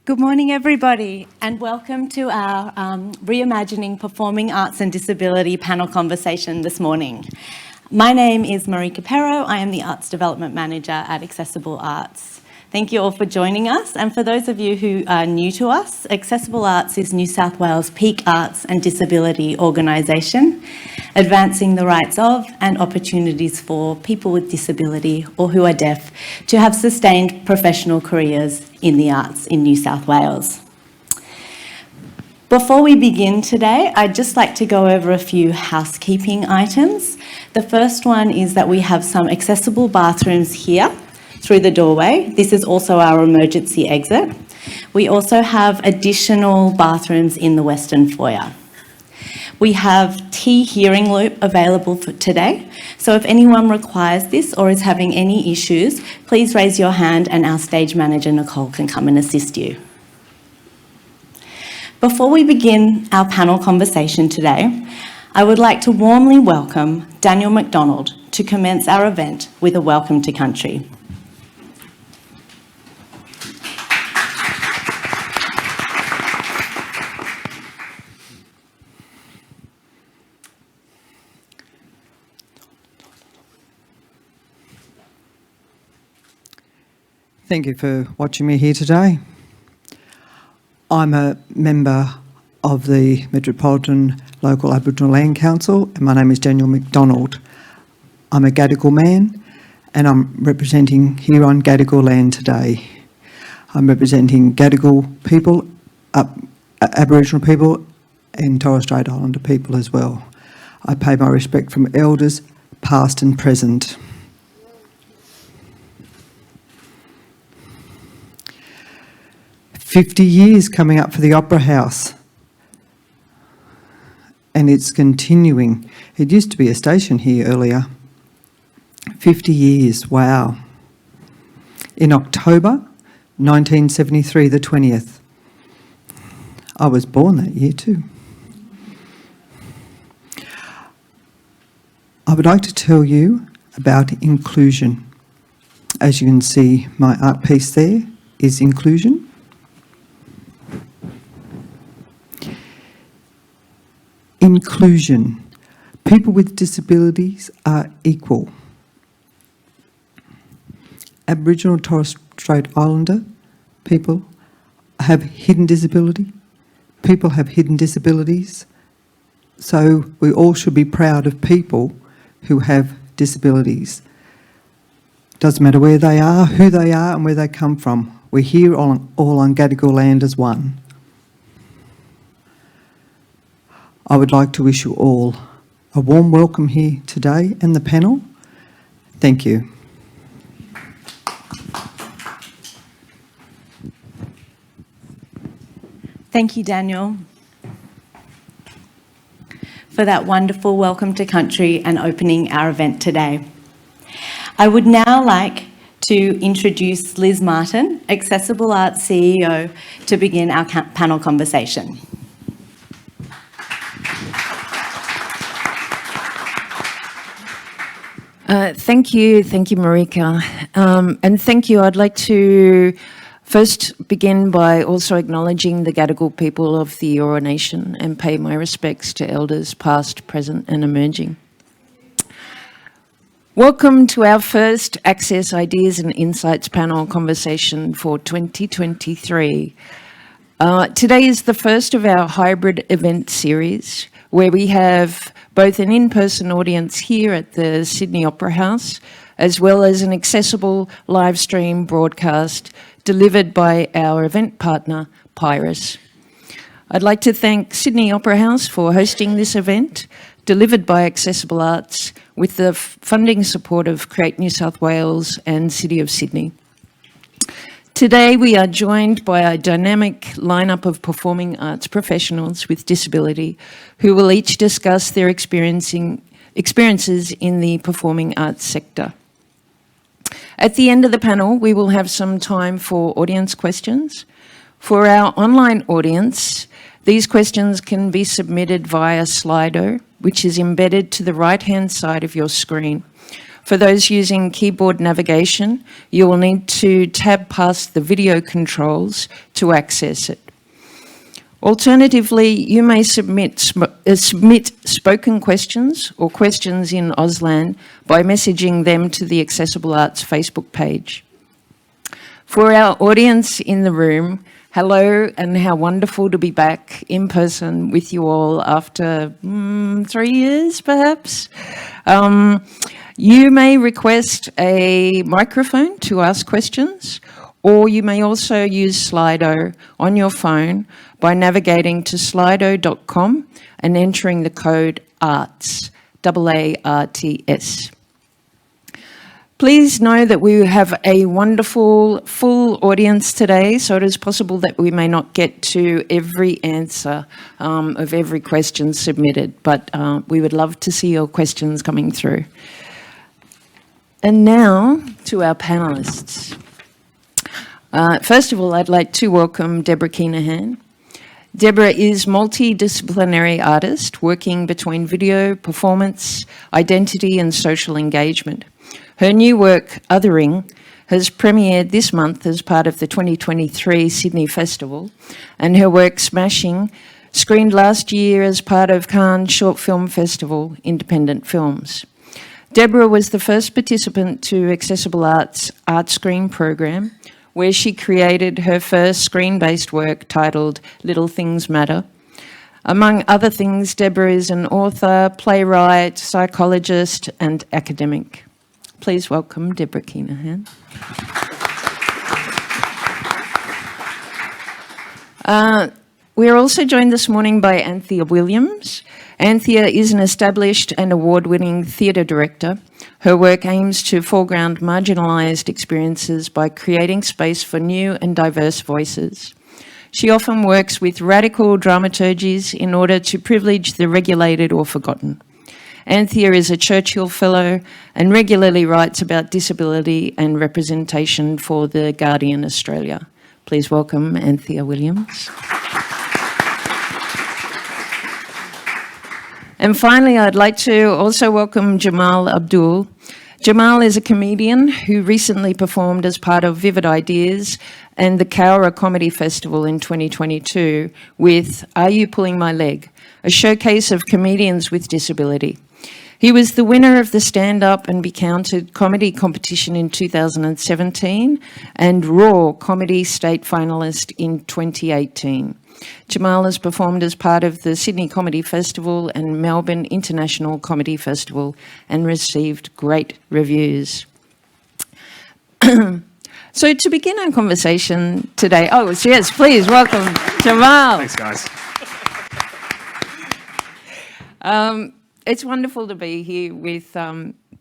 Good morning, everybody, and welcome to our Reimagining Performing Arts and Disability panel conversation this morning. My name is Marika Perro. I am the Arts Development Manager at Accessible Arts. Thank you all for joining us, and for those of you who are new to us, Accessible Arts is New South Wales' peak arts and disability organisation, advancing the rights of and opportunities for people with disability or who are deaf to have sustained professional careers in the arts in New South Wales. Before we begin today, I'd just like to go over a few housekeeping items. The first one is that we have some accessible bathrooms here through the doorway. This is also our emergency exit. We also have additional bathrooms in the Western foyer. We have T hearing loop available for today, so if anyone requires this or is having any issues, please raise your hand and our stage manager Nicole can come and assist you. Before we begin our panel conversation today, I would like to warmly welcome Daniel McDonald to commence our event with a welcome to country. Thank you for watching me here today. I'm a member of the Metropolitan Local Aboriginal Land Council and my name is Daniel McDonald. I'm a Gadigal man and I'm representing here on Gadigal land today. I'm representing Gadigal people, Aboriginal people and Torres Strait Islander people as well. I pay my respect from elders past and present. "50 years coming up for the Opera House, and it's continuing. It used to be a station here earlier. 50 years, wow. In October 1973, the 20th. I was born that year too. I would like to tell you about inclusion. As you can see, my art piece there is inclusion. Inclusion. People with disabilities are equal. Aboriginal and Torres Strait Islander people have hidden disability. People have hidden disabilities. So we all should be proud of people who have disabilities. Doesn't matter where they are, who they are and where they come from. We're here all on Gadigal land as one. I would like to wish you all a warm welcome here today and the panel. Thank you. Thank you, Daniel, for that wonderful welcome to country and opening our event today. I would now like to introduce Liz Martin, Accessible Arts CEO, to begin our panel conversation. Thank you, Marika. And thank you. I'd like to first begin by also acknowledging the Gadigal people of the Eora Nation and pay my respects to elders past, present and emerging. Welcome to our first Access Ideas and Insights panel conversation for 2023. Today is the first of our hybrid event series where we have both an in-person audience here at the Sydney Opera House, as well as an accessible live stream broadcast delivered by our event partner, Pyrus. I'd like to thank Sydney Opera House for hosting this event, delivered by Accessible Arts, with the funding support of Create New South Wales and City of Sydney. Today we are joined by a dynamic lineup of performing arts professionals with disability who will each discuss their experiences in the performing arts sector. At the end of the panel, we will have some time for audience questions. For our online audience, these questions can be submitted via Slido, which is embedded to the right-hand side of your screen. For those using keyboard navigation, you will need to tab past the video controls to access it. Alternatively, you may submit spoken questions or questions in Auslan by messaging them to the Accessible Arts Facebook page. For our audience in the room, hello, and how wonderful to be back in person with you all after 3 years, perhaps. You may request a microphone to ask questions, or you may also use Slido on your phone by navigating to slido.com and entering the code ARTS, AARTS. Please know that we have a wonderful full audience today, so it is possible that we may not get to every answer of every question submitted, but we would love to see your questions coming through. And now to our panellists. First of all, I'd like to welcome Deborah Keenahan. Deborah is multidisciplinary artist working between video, performance, identity and social engagement. Her new work, Othering, has premiered this month as part of the 2023 Sydney Festival, and her work, Smashing, screened last year as part of Cannes Short Film Festival Independent Films. Deborah was the first participant to Accessible Arts Art Screen program, where she created her first screen-based work titled Little Things Matter. Among other things, Deborah is an author, playwright, psychologist, and academic. Please welcome Deborah Keenahan. We are also joined this morning by Anthea Williams. Anthea is an established and award-winning theatre director. Her work aims to foreground marginalised experiences by creating space for new and diverse voices. She often works with radical dramaturgies in order to privilege the regulated or forgotten. Anthea is a Churchill Fellow and regularly writes about disability and representation for The Guardian Australia. Please welcome Anthea Williams. And finally, I'd like to also welcome Jamal Abdul. Jamal is a comedian who recently performed as part of Vivid Ideas and the Cowra Comedy Festival in 2022 with Are You Pulling My Leg?, a showcase of comedians with disability. He was the winner of the Stand Up and Be Counted comedy competition in 2017 and Raw comedy state finalist in 2018. Jamal has performed as part of the Sydney Comedy Festival and Melbourne International Comedy Festival and received great reviews. So to begin our conversation today, yes, please welcome Jamal. Thanks, guys. It's wonderful to be here with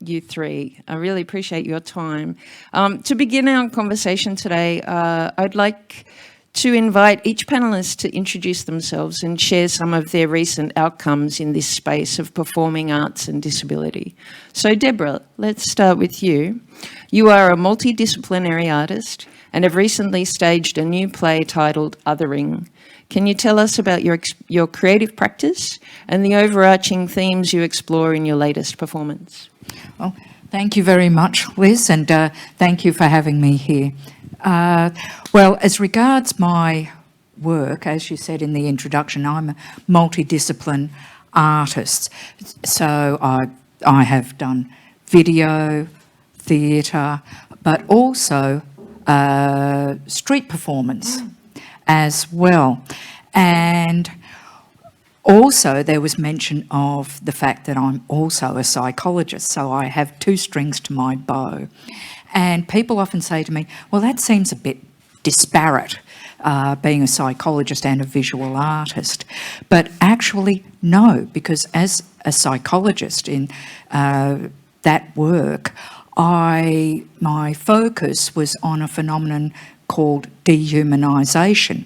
you three. I really appreciate your time. To begin our conversation today, I'd like to invite each panellist to introduce themselves and share some of their recent outcomes in this space of performing arts and disability. So Deborah, let's start with you. You are a multidisciplinary artist and have recently staged a new play titled Othering. Can you tell us about your creative practice and the overarching themes you explore in your latest performance? Well, thank you very much, Liz, and thank you for having me here. Well, as regards my work, as you said in the introduction, I'm a multidiscipline artist. So I have done video, theatre, but also street performance as well. And also there was mention of the fact that I'm also a psychologist, so I have two strings to my bow. And people often say to me, well, that seems a bit disparate, being a psychologist and a visual artist. But actually, no, because as a psychologist in that work, my focus was on a phenomenon called dehumanisation.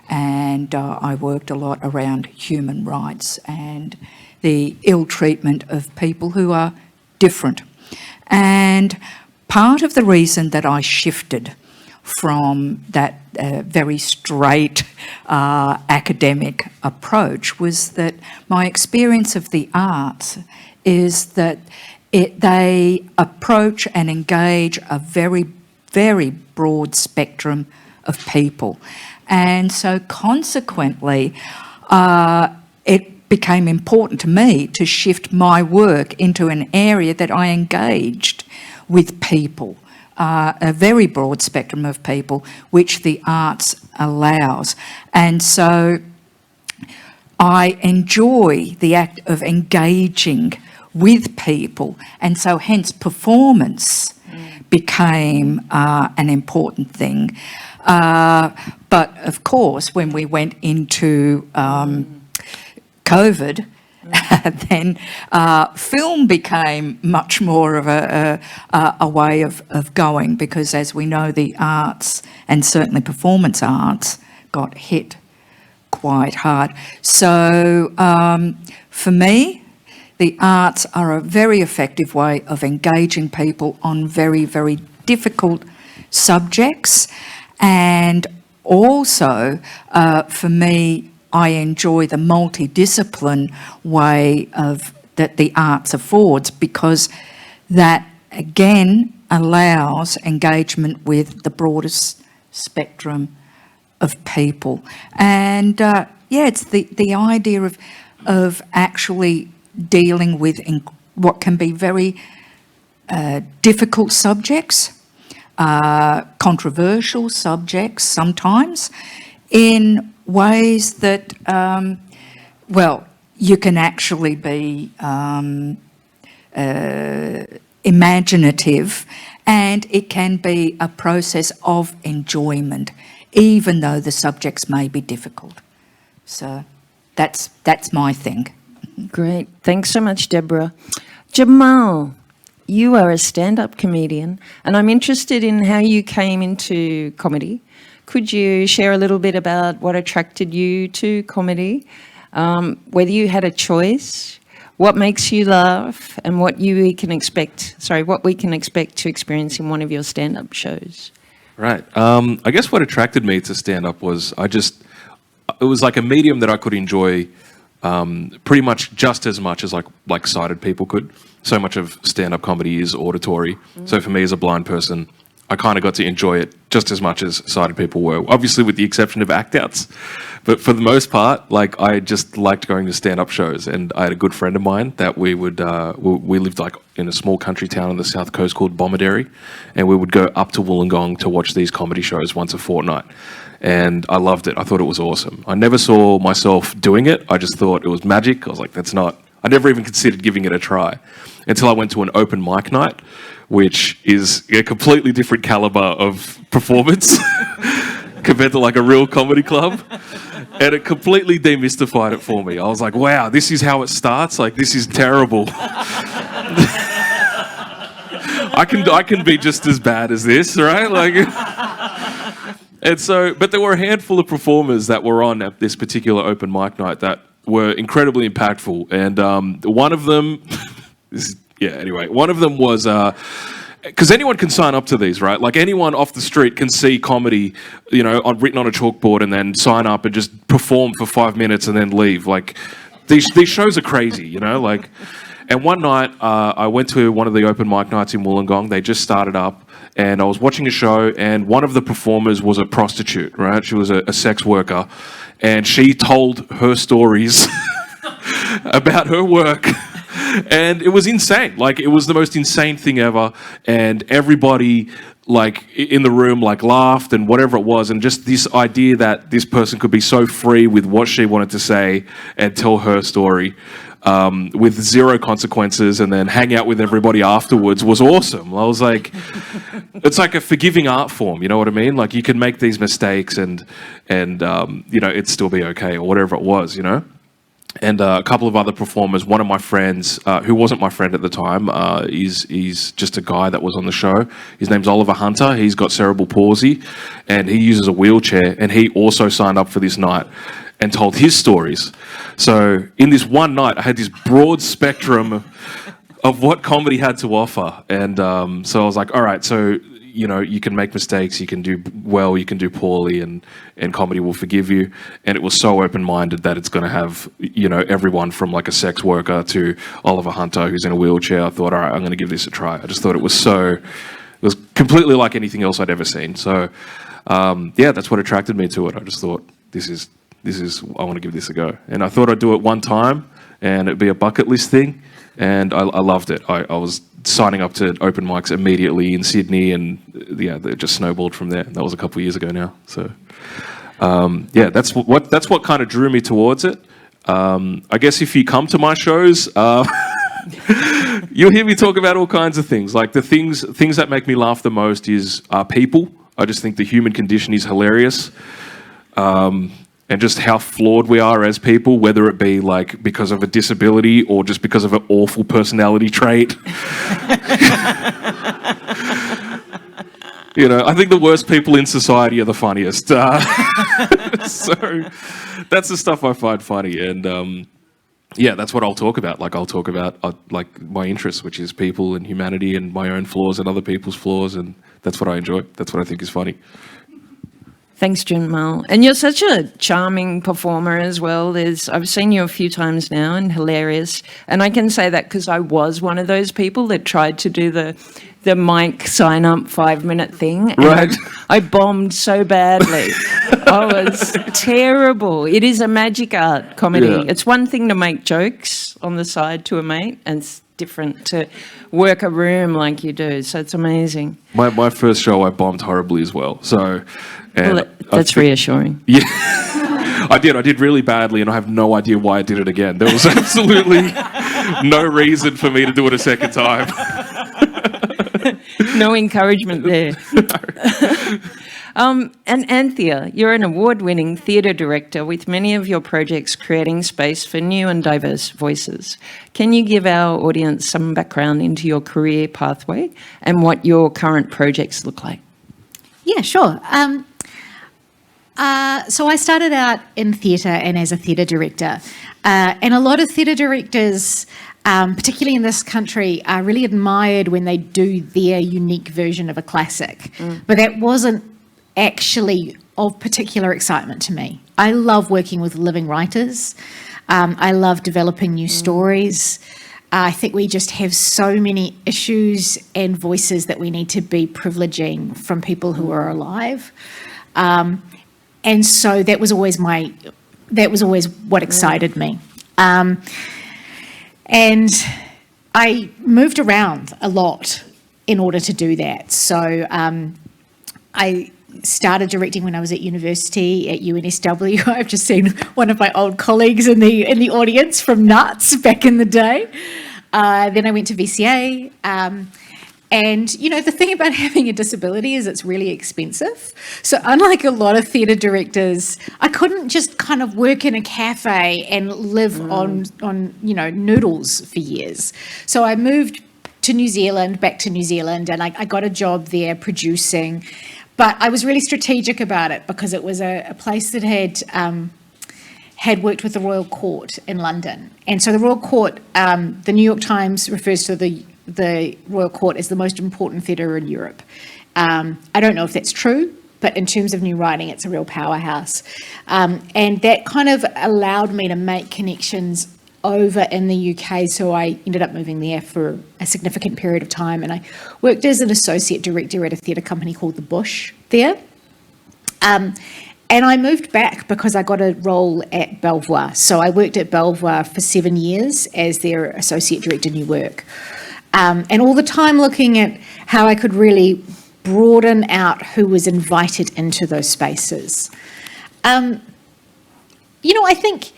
And I worked a lot around human rights and the ill treatment of people who are different. And part of the reason that I shifted from that very straight academic approach was that my experience of the arts is that they approach and engage a very, very broad spectrum of people. And so consequently, it became important to me to shift my work into an area that I engaged with people, a very broad spectrum of people, which the arts allows. And so I enjoy the act of engaging with people, and so hence performance became an important thing. But of course, when we went into COVID, then film became much more of a way of going, because as we know, the arts, and certainly performance arts, got hit quite hard. So for me, the arts are a very effective way of engaging people on very, very difficult subjects. And also, for me, I enjoy the multidiscipline way that the arts affords, because that, again, allows engagement with the broadest spectrum of people. And, it's the idea of actually dealing with what can be very difficult subjects, controversial subjects sometimes, in ways that, you can actually be imaginative, and it can be a process of enjoyment, even though the subjects may be difficult. So that's my thing. Great. Thanks so much, Deborah. Jamal, you are a stand-up comedian, and I'm interested in how you came into comedy. Could you share a little bit about what attracted you to comedy, whether you had a choice, what makes you laugh, and what we can expect to experience in one of your stand-up shows? Right. I guess what attracted me to stand-up was it was like a medium that I could enjoy pretty much just as much as like sighted people could. So much of stand-up comedy is auditory. So for me as a blind person, I kind of got to enjoy it just as much as sighted people were, obviously with the exception of act-outs. But for the most part, like, I just liked going to stand-up shows. And I had a good friend of mine that we lived like in a small country town on the south coast called Bomaderry, and we would go up to Wollongong to watch these comedy shows once a fortnight. And I loved it. I thought it was awesome. I never saw myself doing it. I just thought it was magic. I was like, I never even considered giving it a try until I went to an open mic night, which is a completely different caliber of performance compared to like a real comedy club. And it completely demystified it for me. I was like, wow, this is how it starts? Like, this is terrible. I can be just as bad as this, right? Like... And so, but there were a handful of performers that were on at this particular open mic night that were incredibly impactful. And one of them, one of them was, because anyone can sign up to these, right? Like, anyone off the street can see comedy, written on a chalkboard, and then sign up and just perform for 5 minutes and then leave. Like, these shows are crazy, like. And one night, I went to one of the open mic nights in Wollongong. They just started up. And I was watching a show, and one of the performers was a prostitute, right? She was a sex worker, and she told her stories about her work. And it was insane. Like, it was the most insane thing ever. And everybody, like, in the room, like, laughed and whatever it was. And just this idea that this person could be so free with what she wanted to say and tell her story, with zero consequences, and then hang out with everybody afterwards was awesome. I was like, it's like a forgiving art form, you know what I mean? Like, you can make these mistakes and it'd still be okay, or whatever it was, And a couple of other performers, one of my friends, who wasn't my friend at the time, he's just a guy that was on the show. His name's Oliver Hunter. He's got cerebral palsy, and he uses a wheelchair, and he also signed up for this night and told his stories. So in this one night, I had this broad spectrum of what comedy had to offer. And so I was like, all right, so, you know, you can make mistakes, you can do well, you can do poorly, and comedy will forgive you. And it was so open-minded that it's going to have, you know, everyone from like a sex worker to Oliver Hunter who's in a wheelchair. I thought, all right, I'm going to give this a try. I just thought it was completely like anything else I'd ever seen. So yeah, that's what attracted me to it. I just thought, this is I want to give this a go. And I thought I'd do it one time and it'd be a bucket list thing. And I loved it. I was signing up to open mics immediately in Sydney, and yeah, they just snowballed from there. That was a couple of years ago now. So yeah, that's what kind of drew me towards it. I guess if you come to my shows, you'll hear me talk about all kinds of things. Like the things that make me laugh the most are people. I just think the human condition is hilarious. And just how flawed we are as people, whether it be like because of a disability or just because of an awful personality trait. You know, I think the worst people in society are the funniest. So that's the stuff I find funny. And yeah, that's what I'll talk about. Like I'll talk about like my interests, which is people and humanity and my own flaws and other people's flaws. And that's what I enjoy. That's what I think is funny. Thanks, Jamal. And you're such a charming performer as well. I've seen you a few times now, and hilarious. And I can say that because I was one of those people that tried to do the mic sign up 5-minute thing. And Right. I bombed so badly. I was terrible. It is a magic art, comedy. Yeah. It's one thing to make jokes on the side to a mate, and it's different to work a room like you do. So it's amazing. My first show, I bombed horribly as well. So, and Well, that's reassuring. Yeah, I did really badly, and I have no idea why I did it again. There was absolutely no reason for me to do it a second time. No encouragement there. And Anthea, you're an award-winning theatre director with many of your projects creating space for new and diverse voices. Can you give our audience some background into your career pathway and what your current projects look like? Yeah, sure. So I started out in theatre and as a theatre director. And a lot of theatre directors, particularly in this country, are really admired when they do their unique version of a classic. But that wasn't actually of particular excitement to me. I love working with living writers. I love developing new stories. I think we just have so many issues and voices that we need to be privileging from people who are alive. And so that was always what excited me. And I moved around a lot in order to do that. So I started directing when I was at university at UNSW. I've just seen one of my old colleagues in the audience from Nuts back in the day. Then I went to VCA. And, you know, the thing about having a disability is it's really expensive. So unlike a lot of theatre directors, I couldn't just kind of work in a cafe and live on you know, noodles for years. So I moved to New Zealand, back to New Zealand, and I got a job there producing. But I was really strategic about it because it was a place that had worked with the Royal Court in London. And so the Royal Court, the New York Times refers to the Royal Court as the most important theatre in Europe. I don't know if that's true, but in terms of new writing, it's a real powerhouse. And that kind of allowed me to make connections over in the UK, so I ended up moving there for a significant period of time, and I worked as an associate director at a theatre company called The Bush there. And I moved back because I got a role at Belvoir. So I worked at Belvoir for 7 years as their associate director new work. And all the time looking at how I could really broaden out who was invited into those spaces. You know, I think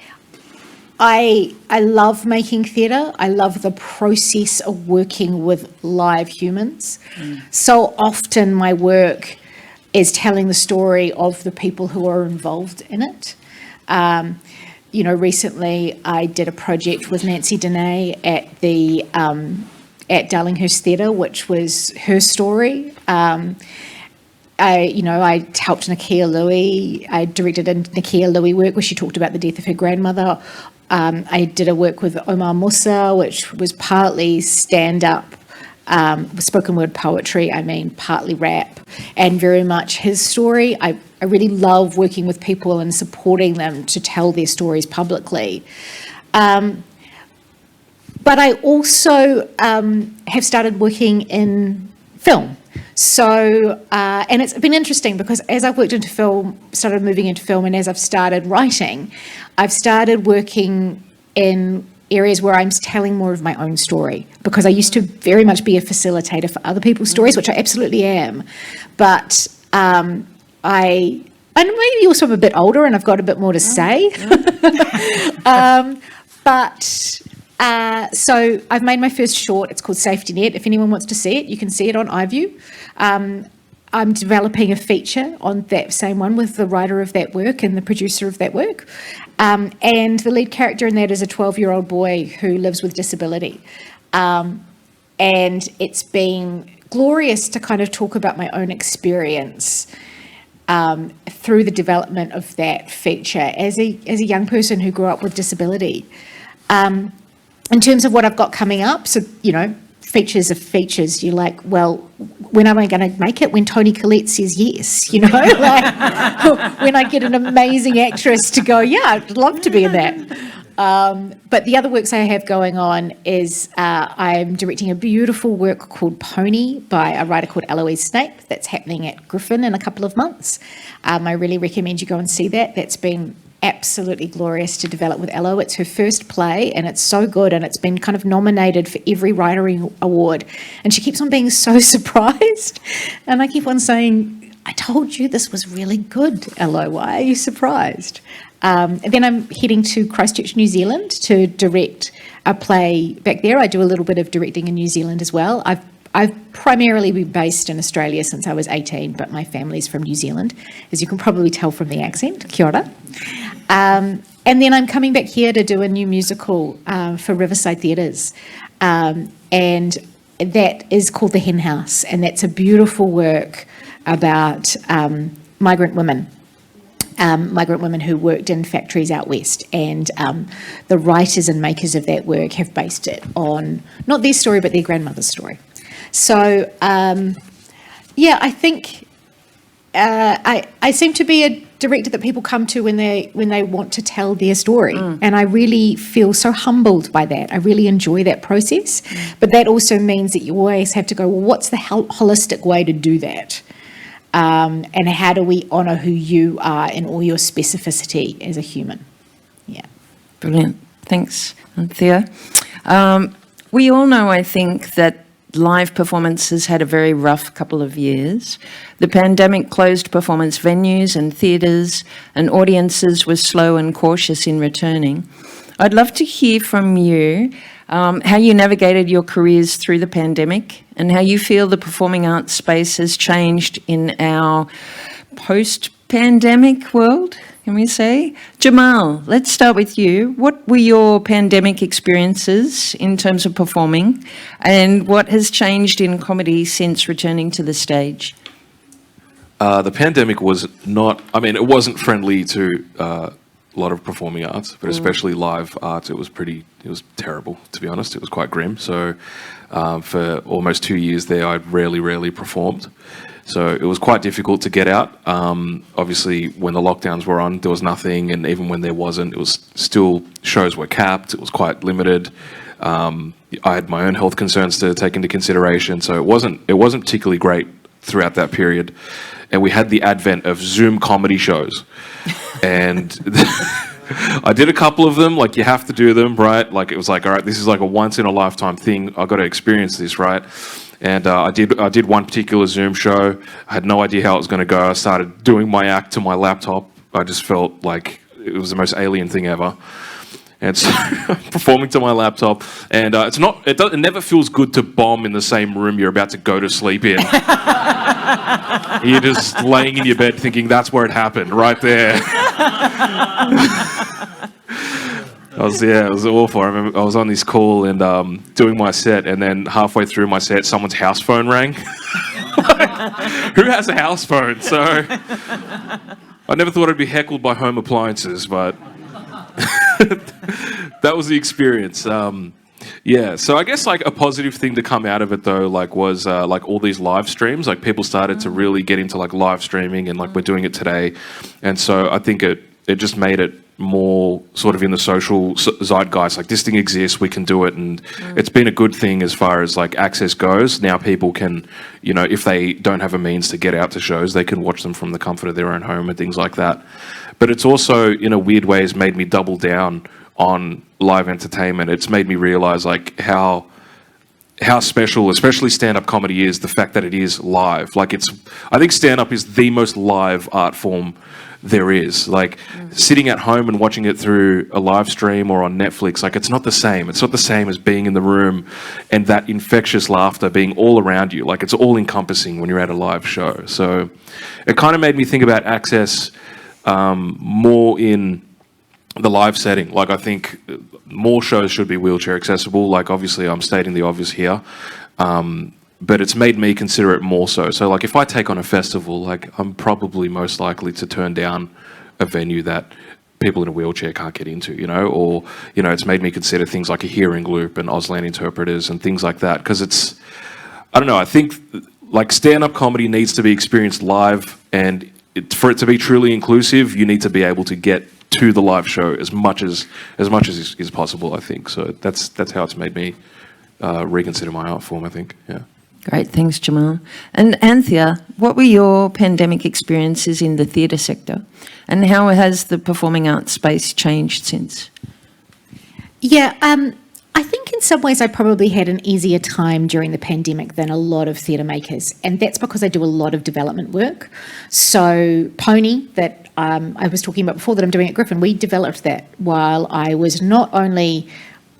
I love making theatre. I love the process of working with live humans. So often my work is telling the story of the people who are involved in it. You know, recently I did a project with Nancy Dene at the at Darlinghurst Theatre, which was her story. I helped Nakia Louie. I directed a Nakia Louie work where she talked about the death of her grandmother. I did a work with Omar Musa, which was partly stand-up spoken word poetry, I mean partly rap, and very much his story. I really love working with people and supporting them to tell their stories publicly. But I also have started working in film. So, and it's been interesting because as I've worked into film, started moving into film, and as I've started writing, I've started working in areas where I'm telling more of my own story, because I used to very much be a facilitator for other people's stories, which I absolutely am. But and maybe also I'm a bit older and I've got a bit more to say. So I've made my first short. It's called Safety Net. If anyone wants to see it, you can see it on iView. I'm developing a feature on that same one with the writer of that work and the producer of that work. And the lead character in that is a 12-year-old boy who lives with disability. And it's been glorious to kind of talk about my own experience through the development of that feature as a young person who grew up with disability. In terms of what I've got coming up, so, features of features, you're like, well, when am I going to make it? When Toni Collette says yes, like when I get an amazing actress to go, yeah, I'd love to be in that. But the other works I have going on is I'm directing a beautiful work called Pony by a writer called Eloise Snape that's happening at Griffin in a couple of months. I really recommend you go and see that. That's been absolutely glorious to develop with Elo. It's her first play and it's so good, and it's been kind of nominated for every writing award, and she keeps on being so surprised, and I keep on saying, I told you this was really good, Elo, why are you surprised? And then I'm heading to Christchurch, New Zealand to direct a play back there. I do a little bit of directing in New Zealand as well. I've primarily been based in Australia since I was 18, but my family's from New Zealand, as you can probably tell from the accent. Kia ora. And then I'm coming back here to do a new musical for Riverside Theatres, and that is called The Hen House, and that's a beautiful work about migrant women who worked in factories out west, and the writers and makers of that work have based it on not their story but their grandmother's story. So I think I seem to be a director that people come to when they want to tell their story, and I really feel so humbled by that. I really enjoy that process, but that also means that you always have to go, well, what's the holistic way to do that? And how do we honour who you are in all your specificity as a human? Yeah. Brilliant. Thanks, Anthea. We all know, I think, that live performance has had a very rough couple of years. The pandemic closed performance venues and theatres, and audiences were slow and cautious in returning. I'd love to hear from you how you navigated your careers through the pandemic and how you feel the performing arts space has changed in our post-pandemic world, can we say? Jamal, let's start with you. What were your pandemic experiences in terms of performing, and what has changed in comedy since returning to the stage? The pandemic was not, it wasn't friendly to a lot of performing arts, but especially live arts. It was terrible, to be honest. It was quite grim. So for almost 2 years there, I rarely performed. So it was quite difficult to get out. Obviously, when the lockdowns were on, there was nothing, and even when there wasn't, it was still, shows were capped. It was quite limited. I had my own health concerns to take into consideration, so it wasn't particularly great throughout that period. And we had the advent of Zoom comedy shows, and I did a couple of them. Like, you have to do them, right? Like, it was like, all right, this is like a once in a lifetime thing. I've got to experience this, right? And I did one particular Zoom show. I had no idea how it was going to go. I started doing my act to my laptop. I just felt like it was the most alien thing ever. And so performing to my laptop, and it never feels good to bomb in the same room you're about to go to sleep in. You're just laying in your bed thinking that's where it happened, right there. It was awful. I remember I was on this call and doing my set, and then halfway through my set, someone's house phone rang. Who has a house phone? So I never thought I'd be heckled by home appliances, but that was the experience. Yeah, so I guess like a positive thing to come out of it though, like was like all these live streams. Like people started to really get into like live streaming, and like we're doing it today, and so I think it just made it more sort of in the social zeitgeist. Like this thing exists, we can do it, and it's been a good thing as far as like access goes. Now people can, you know, if they don't have a means to get out to shows, they can watch them from the comfort of their own home and things like that. But it's also in a weird way has made me double down on live entertainment. It's made me realize like how special, especially stand-up comedy is, the fact that it is live. Like I think stand-up is the most live art form there is. Like sitting at home and watching it through a live stream or on Netflix, like it's not the same. It's not the same as being in the room and that infectious laughter being all around you. Like it's all encompassing when you're at a live show. So it kind of made me think about access more in the live setting. Like I think more shows should be wheelchair accessible. Like obviously I'm stating the obvious here. But it's made me consider it more so. So like if I take on a festival, like I'm probably most likely to turn down a venue that people in a wheelchair can't get into, you know, or, you know, it's made me consider things like a hearing loop and Auslan interpreters and things like that. Because it's, I don't know, I think like stand-up comedy needs to be experienced live, and for it to be truly inclusive, you need to be able to get to the live show as much as is possible, I think. So that's how it's made me reconsider my art form, I think, yeah. Great, thanks, Jamal. And Anthea, what were your pandemic experiences in the theatre sector, and how has the performing arts space changed since? Yeah, I think in some ways I probably had an easier time during the pandemic than a lot of theatre makers, and that's because I do a lot of development work. So Pony, that I was talking about before that I'm doing at Griffin, we developed that while I was not only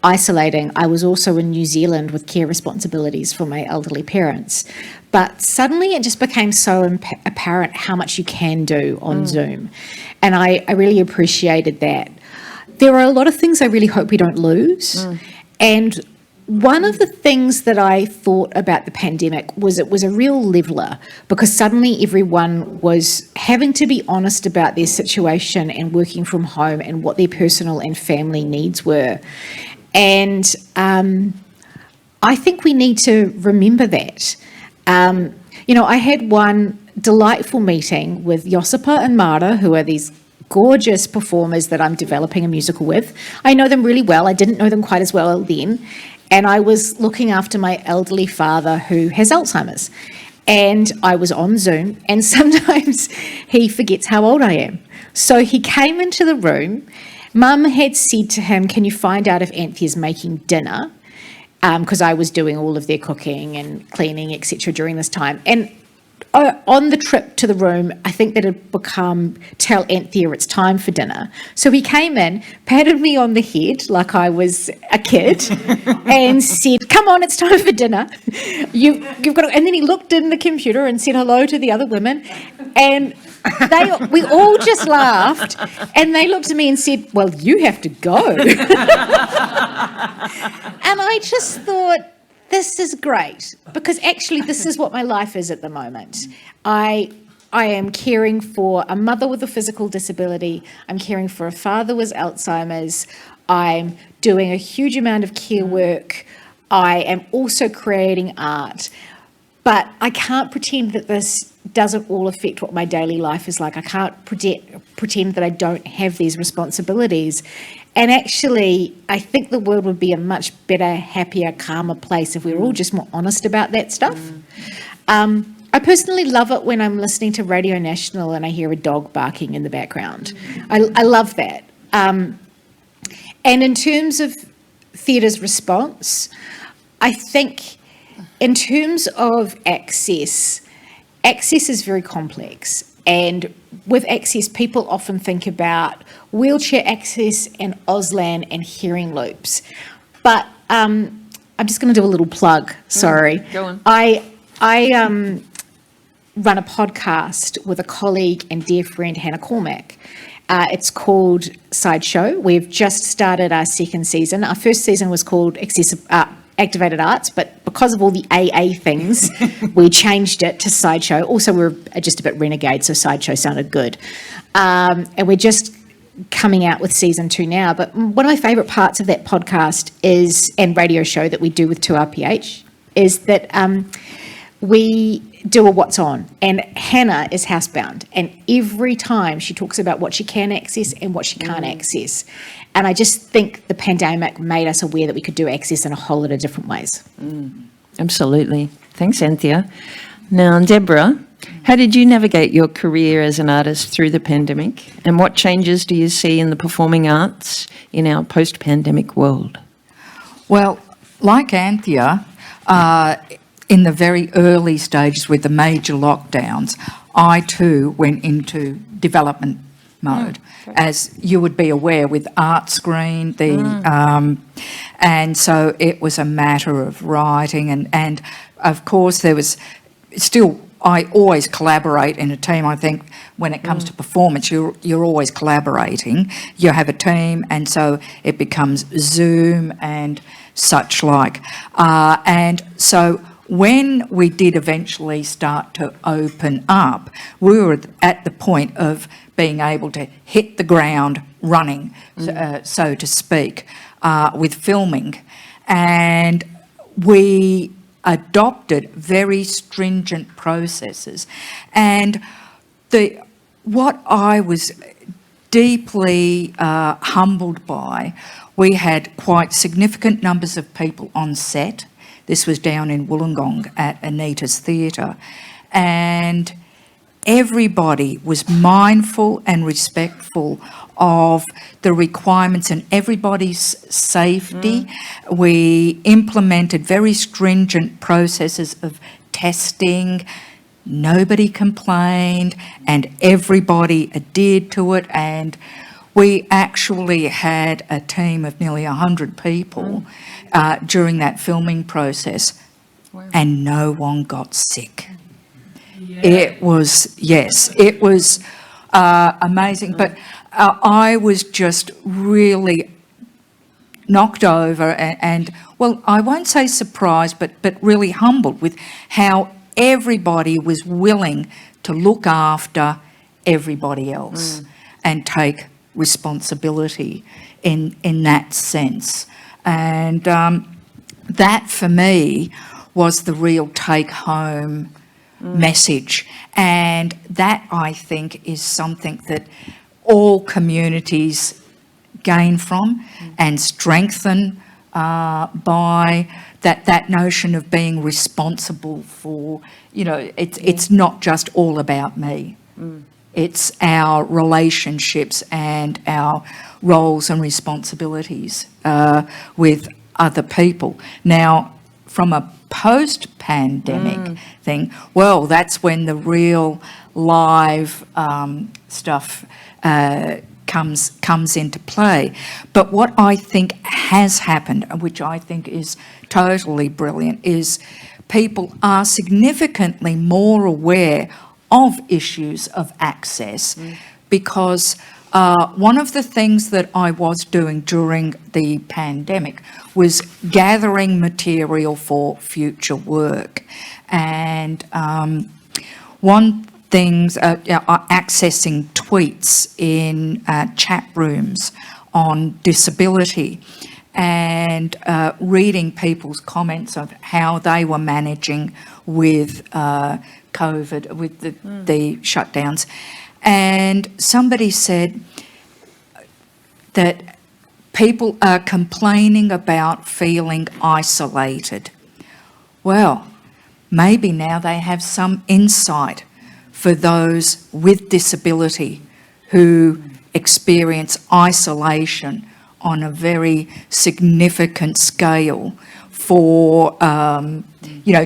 isolating, I was also in New Zealand with care responsibilities for my elderly parents. But suddenly it just became so apparent how much you can do on Zoom. And I really appreciated that. There are a lot of things I really hope we don't lose. And one of the things that I thought about the pandemic was it was a real leveller, because suddenly everyone was having to be honest about their situation and working from home and what their personal and family needs were. And I think we need to remember that. You know, I had one delightful meeting with Josipa and Mara, who are these gorgeous performers that I'm developing a musical with. I know them really well. I didn't know them quite as well then. And I was looking after my elderly father who has Alzheimer's. And I was on Zoom, and sometimes he forgets how old I am. So he came into the room. Mum had said to him, can you find out if Anthea's making dinner? Because I was doing all of their cooking and cleaning, etc. during this time. And on the trip to the room, I think that had become, tell Anthea it's time for dinner. So he came in, patted me on the head like I was a kid, and said, come on, it's time for dinner. You've got to, and then he looked in the computer and said hello to the other women, and we all just laughed, and they looked at me and said, well, you have to go. And I just thought, this is great, because actually this is what my life is at the moment. I am caring for a mother with a physical disability. I'm caring for a father with Alzheimer's. I'm doing a huge amount of care work. I am also creating art. But I can't pretend that this doesn't all affect what my daily life is like. I can't pretend that I don't have these responsibilities. And actually, I think the world would be a much better, happier, calmer place if we were all just more honest about that stuff. I personally love it when I'm listening to Radio National and I hear a dog barking in the background. I love that. And in terms of theatre's response, I think in terms of access is very complex. And with access, people often think about wheelchair access and Auslan and hearing loops. But I'm just going to do a little plug, sorry. Go on. I run a podcast with a colleague and dear friend, Hannah Cormack. It's called Sideshow. We've just started our second season. Our first season was called Activated Arts, but because of all the AA things, we changed it to Sideshow. Also, we're just a bit renegade, so Sideshow sounded good. And we're just coming out with season 2 now, but one of my favourite parts of that podcast and radio show that we do with 2RPH is that we do a what's on, and Hannah is housebound, and every time she talks about what she can access and what she can't access. And I just think the pandemic made us aware that we could do access in a whole lot of different ways. Absolutely. Thanks, Anthea. Now, Deborah, how did you navigate your career as an artist through the pandemic, and what changes do you see in the performing arts in our post-pandemic world? Well, like Anthea, in the very early stages with the major lockdowns, I too went into development mode, as you would be aware with Art Screen, and so it was a matter of writing, and of course there was still, I always collaborate in a team. I think when it comes to performance, you're always collaborating. You have a team, and so it becomes Zoom and such like. And so when we did eventually start to open up, we were at the point of being able to hit the ground running, so to speak, with filming. And we adopted very stringent processes. And what I was deeply humbled by, we had quite significant numbers of people on set. This was down in Wollongong at Anita's Theatre. And everybody was mindful and respectful of the requirements and everybody's safety. We implemented very stringent processes of testing. Nobody complained, and everybody adhered to it. And we actually had a team of nearly 100 people during that filming process, and no one got sick. It was, it was amazing. But I was just really knocked over and, well, I won't say surprised, but really humbled with how everybody was willing to look after everybody else and take responsibility in that sense. And that for me was the real take-home message. And that, I think, is something that all communities gain from and strengthen by that notion of being responsible for, it's not just all about me. It's our relationships and our roles and responsibilities with other people. Now, from a post-pandemic thing, well, that's when the real live stuff comes into play. But what I think has happened, which I think is totally brilliant, is people are significantly more aware of issues of access, because one of the things that I was doing during the pandemic was gathering material for future work. And one things, accessing tweets in chat rooms on disability, and reading people's comments of how they were managing with COVID, with the shutdowns. And somebody said that people are complaining about feeling isolated. Well, maybe now they have some insight for those with disability who experience isolation on a very significant scale for,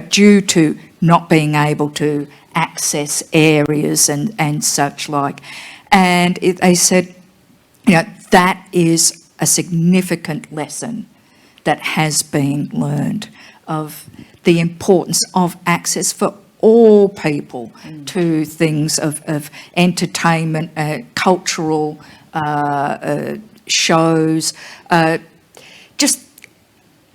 due to not being able to access areas and such like. And they said, that is a significant lesson that has been learned of the importance of access for all people to things of entertainment, cultural shows, just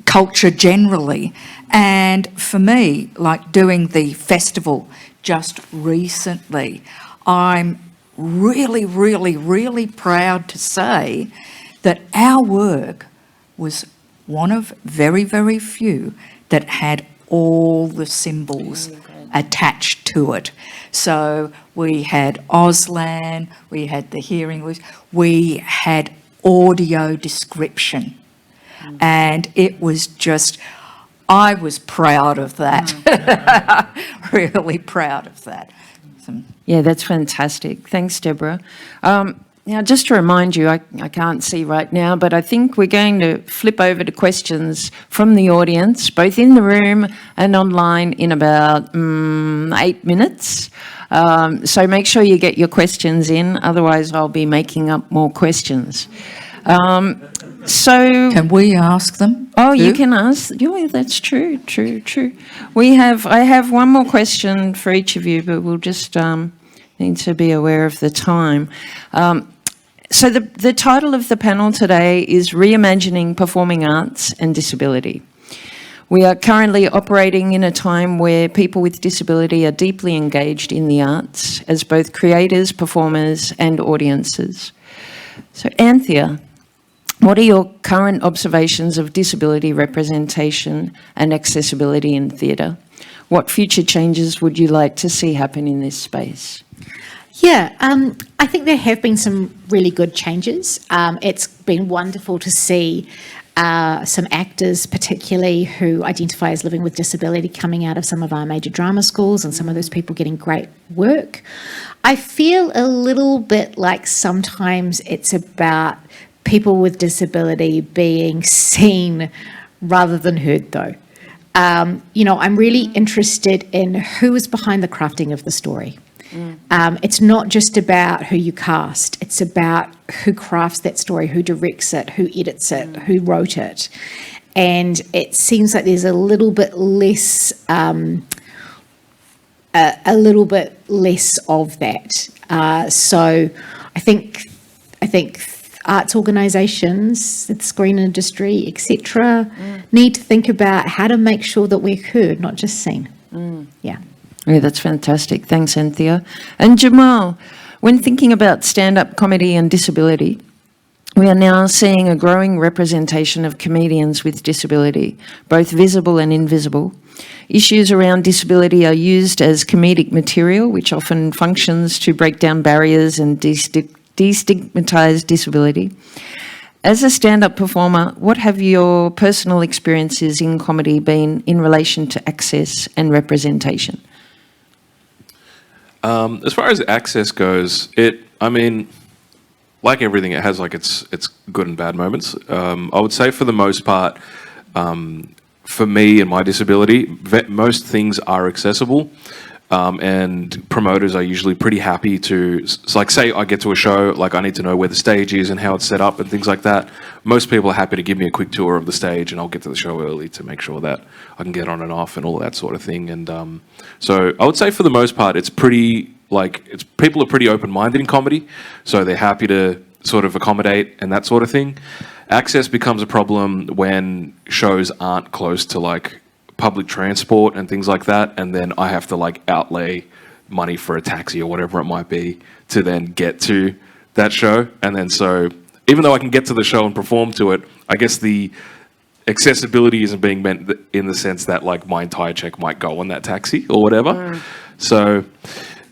culture generally. And for me, like doing the festival just recently, I'm really, really, really proud to say that our work was one of very, very few that had all the symbols attached to it. So we had Auslan, we had the hearing, we had audio description. And it was just, I was proud of that. Really proud of that. Yeah, that's fantastic. Thanks, Deborah. Now, just to remind you, I can't see right now, but I think we're going to flip over to questions from the audience, both in the room and online, in about 8 minutes. So make sure you get your questions in, otherwise I'll be making up more questions. So Can we ask them? Oh, you too? can ask. Yeah, that's true. I have one more question for each of you, but we'll just need to be aware of the time. So the title of the panel today is Reimagining Performing Arts and Disability. We are currently operating in a time where people with disability are deeply engaged in the arts as both creators, performers, and audiences. So, Anthea, what are your current observations of disability representation and accessibility in theatre? What future changes would you like to see happen in this space? Yeah, I think there have been some really good changes. It's been wonderful to see some actors, particularly who identify as living with disability, coming out of some of our major drama schools, and some of those people getting great work. I feel a little bit like sometimes it's about people with disability being seen rather than heard, though. I'm really interested in who is behind the crafting of the story. It's not just about who you cast, it's about who crafts that story, who directs it, who edits it, who wrote it. And it seems like there's a little bit less of that. So I think arts organisations, the screen industry, etc., need to think about how to make sure that we're heard, not just seen. Yeah. Yeah, that's fantastic. Thanks, Anthea. And Jamal, when thinking about stand-up comedy and disability, we are now seeing a growing representation of comedians with disability, both visible and invisible. Issues around disability are used as comedic material, which often functions to break down barriers and destigmatise disability. As a stand-up performer, what have your personal experiences in comedy been in relation to access and representation? As far as access goes, like everything, it has like its good and bad moments. I would say for the most part, for me and my disability, most things are accessible. And promoters are usually pretty happy to, like, say I get to a show, like I need to know where the stage is and how it's set up and things like that. Most people are happy to give me a quick tour of the stage, and I'll get to the show early to make sure that I can get on and off and all that sort of thing. And so I would say for the most part, it's pretty, people are pretty open-minded in comedy, so they're happy to sort of accommodate and that sort of thing. Access becomes a problem when shows aren't close to like public transport and things like that, and then I have to like outlay money for a taxi or whatever it might be to then get to that show. And then so even though I can get to the show and perform to it, I guess the accessibility isn't being meant in the sense that like my entire check might go on that taxi or whatever. So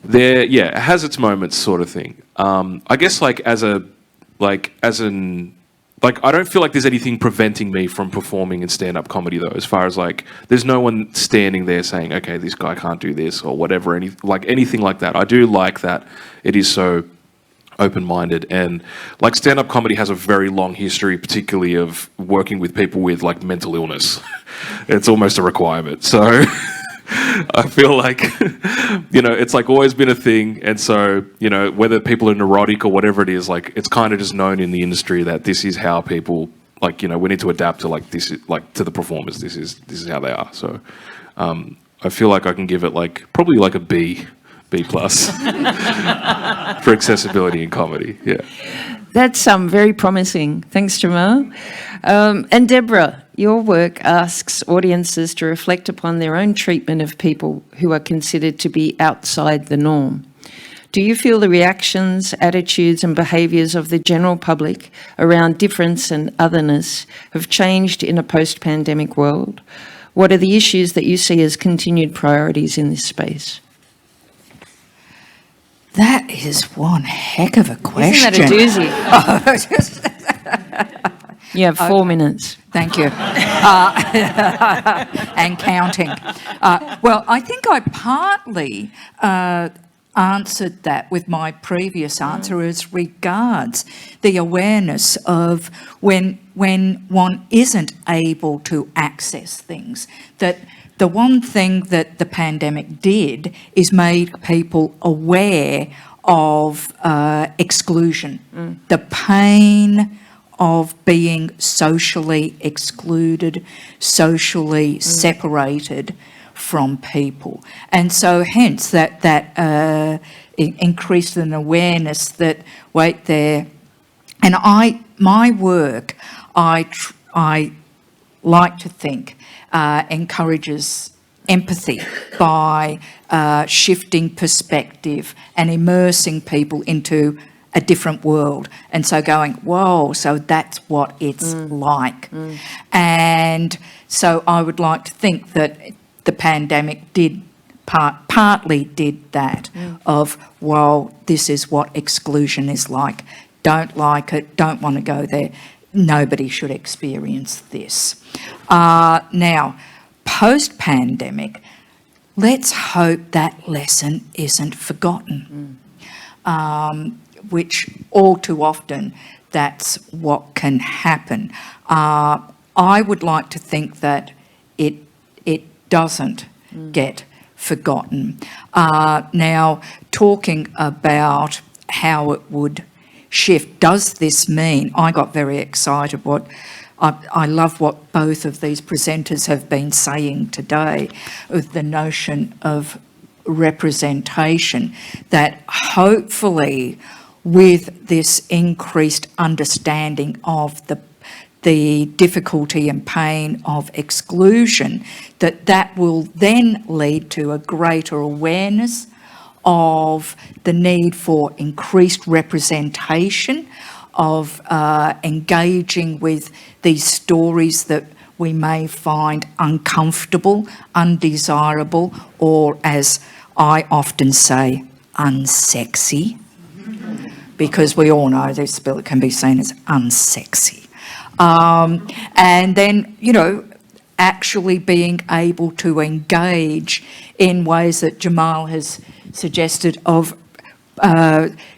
there, yeah, it has its moments, sort of thing. I guess I don't feel like there's anything preventing me from performing in stand-up comedy, though, as far as, like, there's no one standing there saying, okay, this guy can't do this or whatever, anything like that. I do like that it is so open-minded, and, like, stand-up comedy has a very long history, particularly of working with people with, like, mental illness. It's almost a requirement, so... I feel like, it's like always been a thing. And so, whether people are neurotic or whatever it is, like, it's kind of just known in the industry that this is how people, like, we need to adapt to, like, this, like, to the performers. This is how they are. So I feel like I can give it, like, probably like a B plus for accessibility in comedy. Yeah. That's very promising. Thanks, Jamal. And Deborah, your work asks audiences to reflect upon their own treatment of people who are considered to be outside the norm. Do you feel the reactions, attitudes and behaviours of the general public around difference and otherness have changed in a post-pandemic world? What are the issues that you see as continued priorities in this space? That is one heck of a question. Isn't that a doozy? You have 4 minutes. Thank you. And counting. Well, I think I partly answered that with my previous answer as regards the awareness of when one isn't able to access things, that the one thing that the pandemic did is made people aware of exclusion, the pain of being socially excluded, socially separated from people. And so hence that increased an awareness that, wait there, and my work, I like to think, encourages empathy by shifting perspective and immersing people into a different world. And so going, whoa, so that's what it's like. And so I would like to think that the pandemic did partly did that of, well, this is what exclusion is like. Don't like it, don't want to go there. Nobody should experience this. Now, post-pandemic, let's hope that lesson isn't forgotten. Which all too often that's what can happen. I would like to think that it doesn't get forgotten. Now, talking about how it would shift, does this mean, I got very excited I love what both of these presenters have been saying today with the notion of representation, that hopefully with this increased understanding of the difficulty and pain of exclusion, that will then lead to a greater awareness of the need for increased representation, of engaging with these stories that we may find uncomfortable, undesirable, or, as I often say, unsexy, because we all know this bill can be seen as unsexy. And then, actually being able to engage in ways that Jamal has suggested of,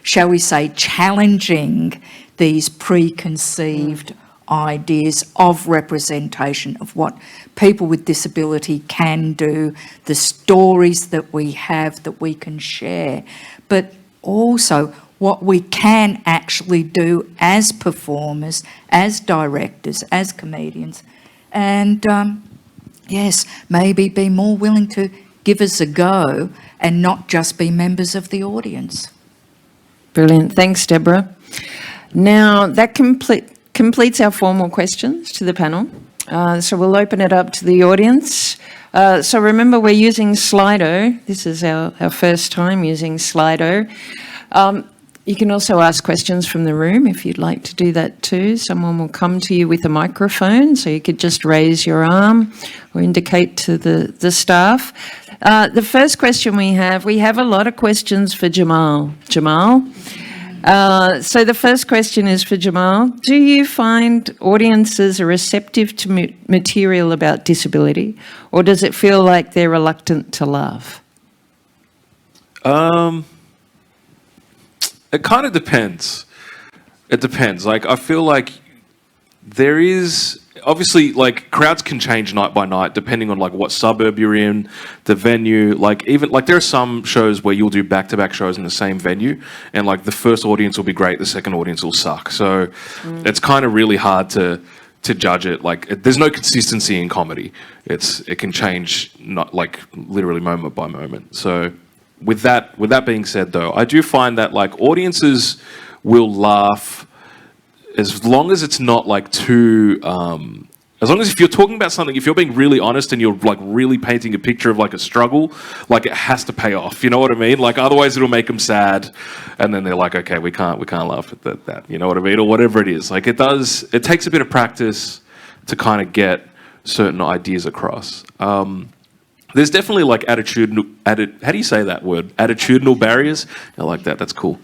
shall we say, challenging these preconceived ideas of representation, of what people with disability can do, the stories that we have that we can share, but also what we can actually do as performers, as directors, as comedians, and yes, maybe be more willing to give us a go and not just be members of the audience. Brilliant. Thanks, Deborah. Now, that completes our formal questions to the panel. So we'll open it up to the audience. So remember, we're using Slido. This is our first time using Slido. You can also ask questions from the room if you'd like to do that too. Someone will come to you with a microphone, so you could just raise your arm or indicate to the staff. The first question we have a lot of questions for Jamal. Jamal? So the first question is for Jamal. Do you find audiences are receptive to material about disability, or does it feel like they're reluctant to laugh? It kind of depends. It depends. Like, I feel like there is, obviously, like, crowds can change night by night depending on, like, what suburb you're in, the venue. Like, even, like, there are some shows where you'll do back-to-back shows in the same venue, and, like, the first audience will be great, the second audience will suck. So it's kind of really hard to judge it. Like, there's no consistency in comedy. It can change, not, like, literally moment by moment. So with that being said, though, I do find that, like, audiences will laugh as long as it's not, like, too As long as if you're talking about something, if you're being really honest and you're like really painting a picture of like a struggle, like it has to pay off. You know what I mean? Like otherwise it'll make them sad, and then they're like, okay, we can't laugh at that. You know what I mean? Or whatever it is. Like it takes a bit of practice to kind of get certain ideas across. There's definitely like how do you say that word? Attitudinal barriers. I like that. That's cool.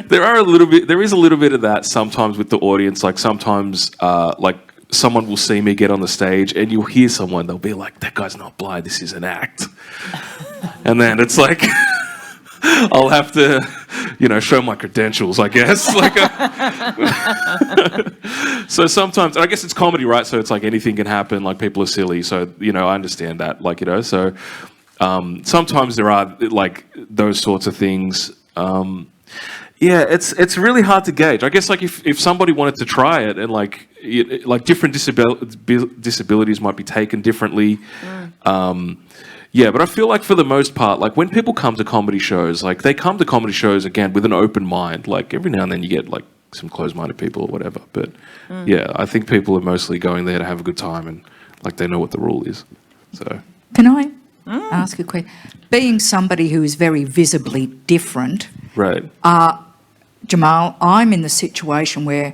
There is a little bit of that sometimes with the audience. Like sometimes, like someone will see me get on the stage, and you'll hear someone. They'll be like, "That guy's not blind. This is an act." And then it's like, I'll have to, show my credentials, I guess. Like, so sometimes, I guess it's comedy, right? So it's like anything can happen. Like people are silly, so I understand that. Like so sometimes there are like those sorts of things. Yeah, it's really hard to gauge. I guess like if somebody wanted to try it and like different disabilities might be taken differently. Yeah, but I feel like for the most part, like when people come to comedy shows, like they come to comedy shows again with an open mind. Like every now and then you get like some closed-minded people or whatever. But yeah, I think people are mostly going there to have a good time and like they know what the rule is. So Can I ask a question? Being somebody who is very visibly different, right. Jamal, I'm in the situation where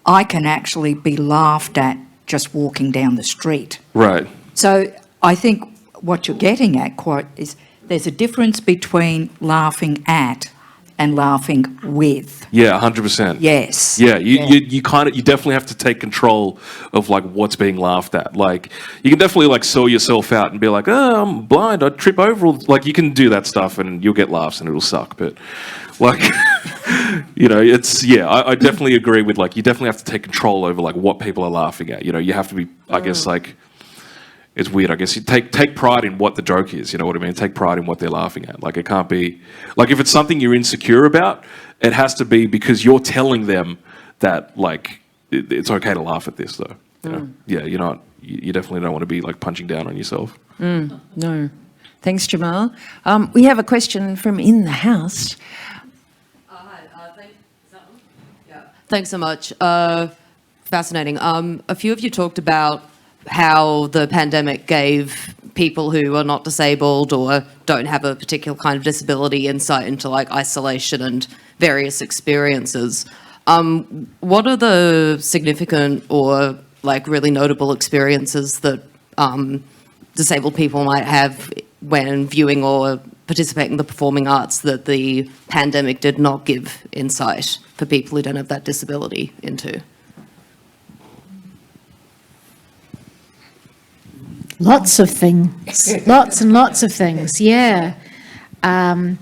I can actually be laughed at just walking down the street. Right. So I think what you're getting at is there's a difference between laughing at and laughing with. Yeah, 100%. Yes. Yeah, you definitely have to take control of like what's being laughed at. Like you can definitely like sell yourself out and be like, oh, I'm blind, I trip over. Like you can do that stuff and you'll get laughs and it'll suck. But like, I definitely agree with like, you definitely have to take control over like what people are laughing at. You have to be, I guess like, it's weird, I guess. You take pride in what the joke is, you know what I mean? Take pride in what they're laughing at. Like, it can't be... Like, if it's something you're insecure about, it has to be because you're telling them that, like, it's okay to laugh at this, though. You know? Yeah, you definitely don't want to be, like, punching down on yourself. No. Thanks, Jamal. We have a question from in the house. Thanks so much. Fascinating. A few of you talked about how the pandemic gave people who are not disabled or don't have a particular kind of disability insight into like isolation and various experiences. What are the significant or like really notable experiences that disabled people might have when viewing or participating in the performing arts that the pandemic did not give insight for people who don't have that disability into? Lots of things, lots and lots of things, yeah. A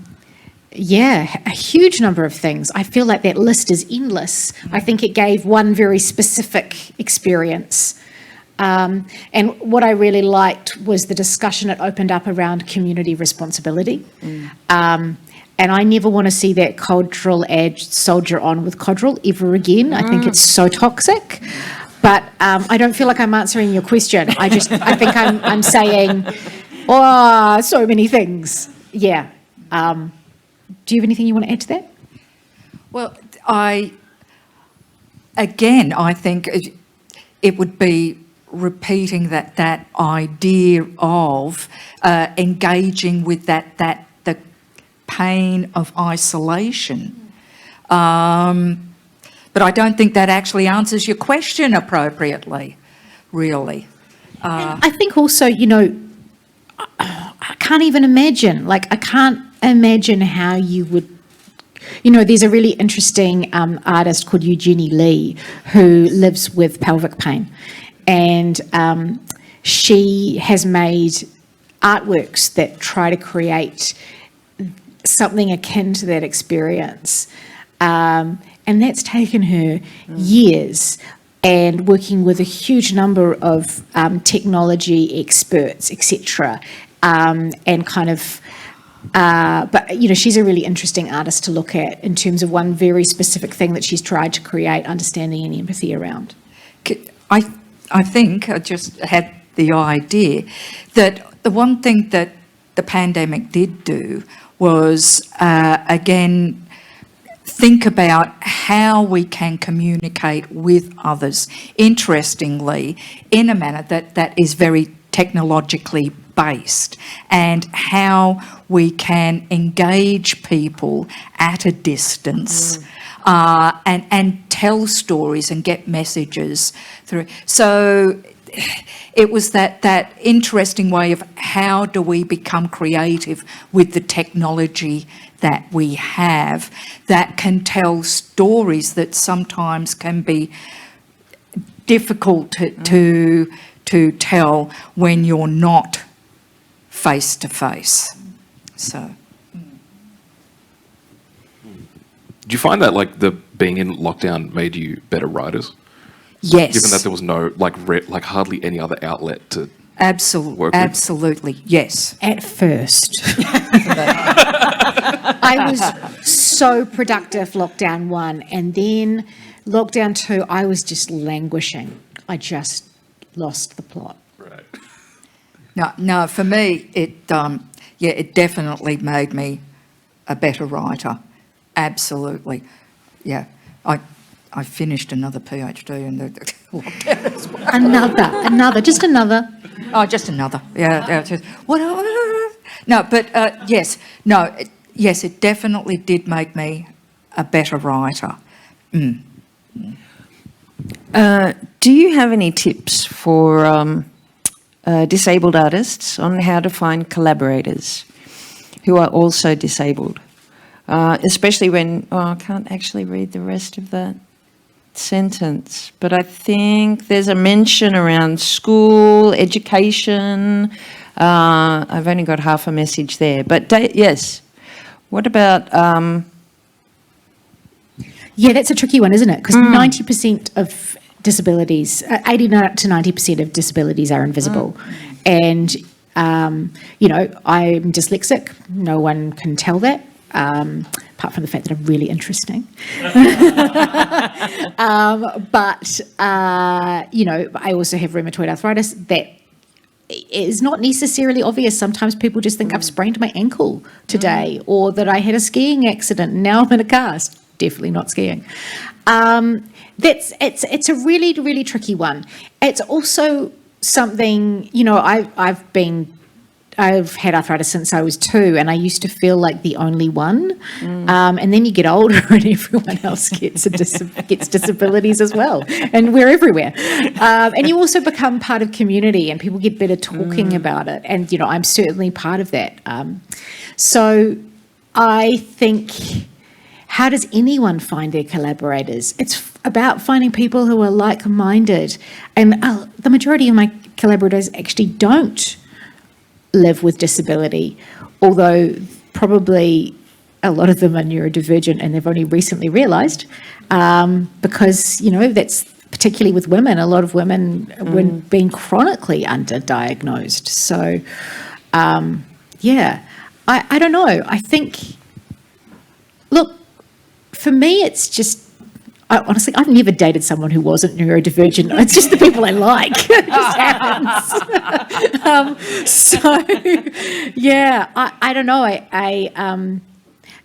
huge number of things. I feel like that list is endless. I think it gave one very specific experience. And what I really liked was the discussion it opened up around community responsibility. And I never want to see that cultural ad soldier on with Codral ever again. I think it's so toxic. But I don't feel like I'm answering your question. I think I'm saying, so many things. Yeah. Do you have anything you want to add to that? Well, I think it would be repeating that idea of engaging with the pain of isolation. But I don't think that actually answers your question appropriately, really. And I think also, I can't even imagine, I can't imagine how you would, there's a really interesting artist called Eugenie Lee who lives with pelvic pain. And she has made artworks that try to create something akin to that experience. And that's taken her years, and working with a huge number of technology experts, etc. And kind of, but she's a really interesting artist to look at in terms of one very specific thing that she's tried to create understanding and empathy around. I think I just had the idea that the one thing that the pandemic did do was, again, think about how we can communicate with others, interestingly, in a manner that is very technologically based, and how we can engage people at a distance and tell stories and get messages through. So it was that interesting way of how do we become creative with the technology that we have that can tell stories that sometimes can be difficult to tell when you're not face to face. So. Do you find that like the being in lockdown made you better writers? Yes. Given that there was no like hardly any other outlet to work with? Absolutely, yes. At first. I was so productive lockdown 1, and then lockdown 2, I was just languishing. I just lost the plot. Right. No, for me, it definitely made me a better writer. Absolutely, yeah. I finished another PhD in the lockdown as well. Another, just another. Oh, just another. Yeah. What? No, but yes, it definitely did make me a better writer. Do you have any tips for disabled artists on how to find collaborators who are also disabled? Especially when, I can't actually read the rest of that sentence, but I think there's a mention around school, education. I've only got half a message there, but yes. What about... Yeah, that's a tricky one, isn't it? Because 90% of disabilities, 80 to 90% of disabilities are invisible. And, I'm dyslexic. No one can tell that. Apart from the fact that I'm really interesting. I also have rheumatoid arthritis that is not necessarily obvious. Sometimes people just think I've sprained my ankle today, or that I had a skiing accident and now I'm in a cast. Definitely not skiing. It's a really, really tricky one. It's also something, I've had arthritis since I was 2, and I used to feel like the only one. And then you get older and everyone else gets disabilities as well. And we're everywhere. And you also become part of community, and people get better talking about it. And, I'm certainly part of that. So I think, how does anyone find their collaborators? It's about finding people who are like-minded. And the majority of my collaborators actually don't live with disability, although probably a lot of them are neurodivergent, and they've only recently realised, because that's particularly with women. A lot of women were being chronically underdiagnosed. So, I don't know. I think, look, for me, it's just, honestly, I've never dated someone who wasn't neurodivergent. It's just the people I like. It just happens. I don't know.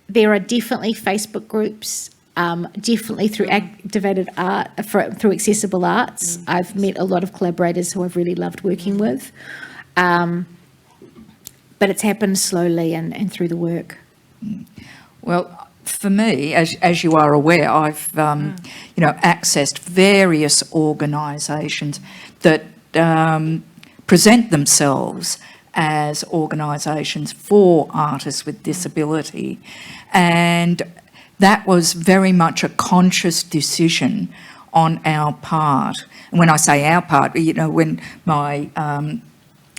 There are definitely Facebook groups, definitely through activated art, through accessible arts. I've met a lot of collaborators who I've really loved working with. But it's happened slowly and through the work. Well, for me, as you are aware, I've accessed various organisations that present themselves as organisations for artists with disability, and that was very much a conscious decision on our part. And when I say our part, when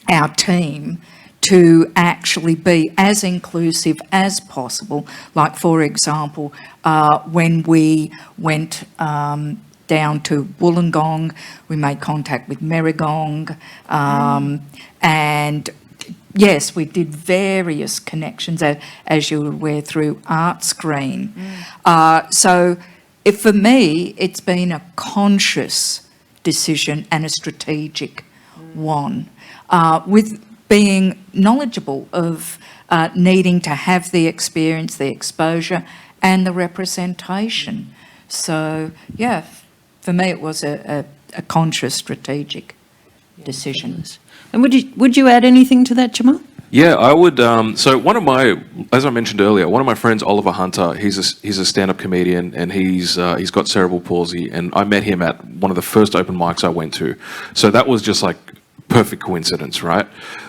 our team, to actually be as inclusive as possible. Like, for example, when we went down to Wollongong, we made contact with Merigong, and yes, we did various connections, as you're aware, through ArtScreen. So for me, it's been a conscious decision and a strategic one, with being knowledgeable of needing to have the experience, the exposure, and the representation. So, yeah, for me it was a conscious strategic decision. And would you add anything to that, Jamal? Yeah, I would. So one of my, as I mentioned earlier, one of my friends, Oliver Hunter, he's a stand-up comedian, and he's got cerebral palsy, and I met him at one of the first open mics I went to. So that was just like perfect coincidence, right?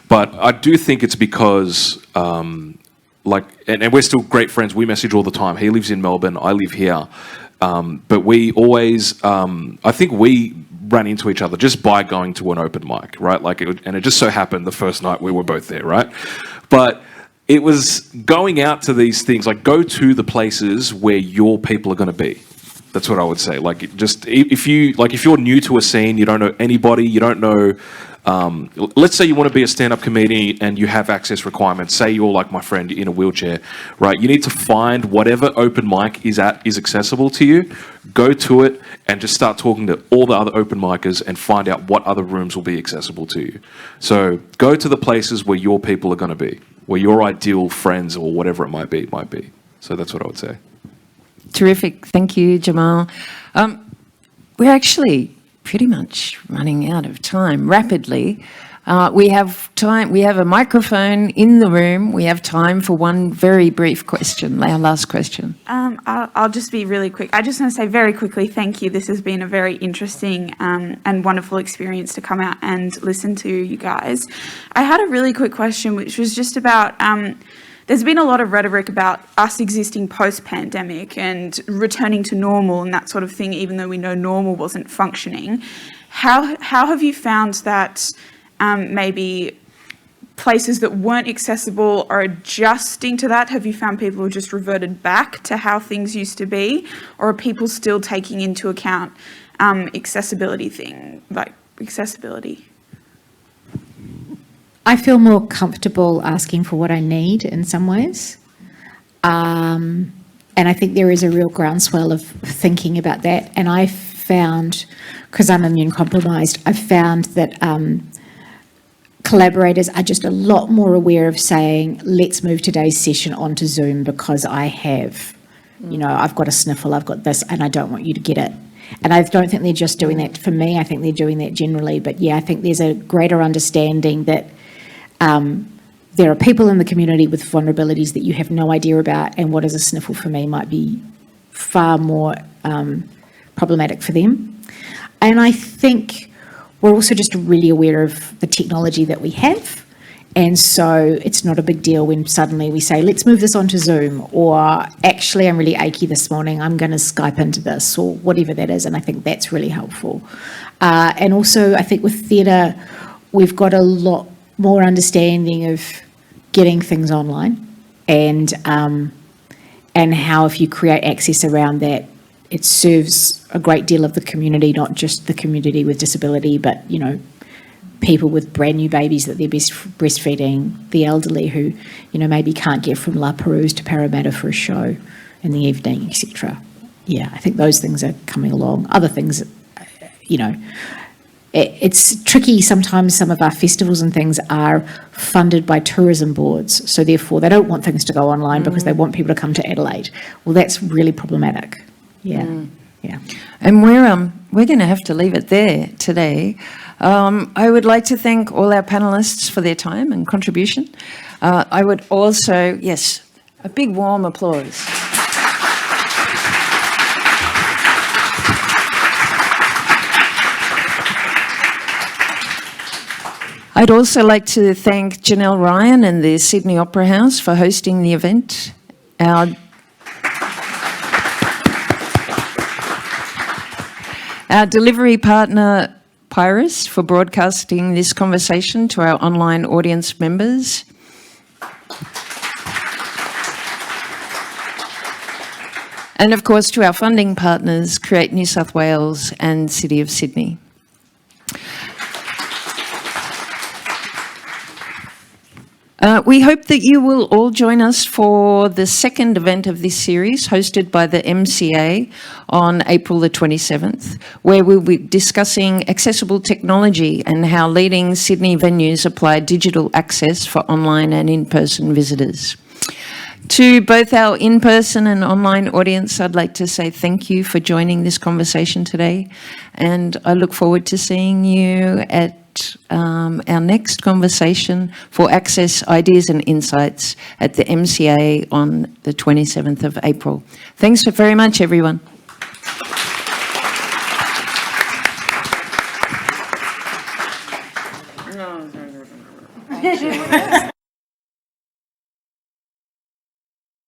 But I do think it's because and we're still great friends. We message all the time. He lives in Melbourne. I live here. But we always, I think we ran into each other just by going to an open mic, right? And it just so happened the first night we were both there, right? But it was going out to these things, like go to the places where your people are going to be. That's what I would say. Like, just if you're new to a scene, you don't know anybody, you don't know. Let's say you want to be a stand-up comedian and you have access requirements. Say you're like my friend in a wheelchair, right? You need to find whatever open mic is accessible to you, go to it, and just start talking to all the other open micers and find out what other rooms will be accessible to you. So go to the places where your people are going to be, where your ideal friends or whatever it might be. So that's what I would say. Terrific. Thank you, Jamal. We're actually pretty much running out of time rapidly. We have time. We have a microphone in the room. We have time for one very brief question, our last question. I'll just be really quick. I just want to say very quickly, thank you. This has been a very interesting and wonderful experience to come out and listen to you guys. I had a really quick question, which was just about, there's been a lot of rhetoric about us existing post-pandemic and returning to normal and that sort of thing, even though we know normal wasn't functioning. How have you found that maybe places that weren't accessible are adjusting to that? Have you found people who just reverted back to how things used to be? Or are people still taking into account accessibility? I feel more comfortable asking for what I need in some ways. And I think there is a real groundswell of thinking about that. And I found, because I'm immune compromised, I've found that collaborators are just a lot more aware of saying, let's move today's session onto Zoom because I have, I've got a sniffle, I've got this, and I don't want you to get it. And I don't think they're just doing that for me, I think they're doing that generally. But yeah, I think there's a greater understanding that there are people in the community with vulnerabilities that you have no idea about, and what is a sniffle for me might be far more problematic for them. And I think we're also just really aware of the technology that we have, and so it's not a big deal when suddenly we say, let's move this onto Zoom, or actually I'm really achy this morning, I'm going to Skype into this, or whatever that is, and I think that's really helpful. And also I think with theatre, we've got a lot more understanding of getting things online, and how if you create access around that, it serves a great deal of the community, not just the community with disability, but people with brand new babies that they're breastfeeding, the elderly who maybe can't get from La Perouse to Parramatta for a show in the evening, etc. Yeah, I think those things are coming along. Other things, it's tricky sometimes. Some of our festivals and things are funded by tourism boards, so therefore they don't want things to go online because they want people to come to Adelaide. Well, that's really problematic. Yeah. And we're going to have to leave it there today. I would like to thank all our panellists for their time and contribution. I would also, yes, a big warm applause. I'd also like to thank Janelle Ryan and the Sydney Opera House for hosting the event. Our delivery partner, Pyrus, for broadcasting this conversation to our online audience members. And of course to our funding partners, Create New South Wales and City of Sydney. We hope that you will all join us for the second event of this series, hosted by the MCA on April the 27th, where we'll be discussing accessible technology and how leading Sydney venues apply digital access for online and in-person visitors. To both our in-person and online audience, I'd like to say thank you for joining this conversation today. And I look forward to seeing you at our next conversation for Access, Ideas and Insights at the MCA on the 27th of April. Thanks very much, everyone.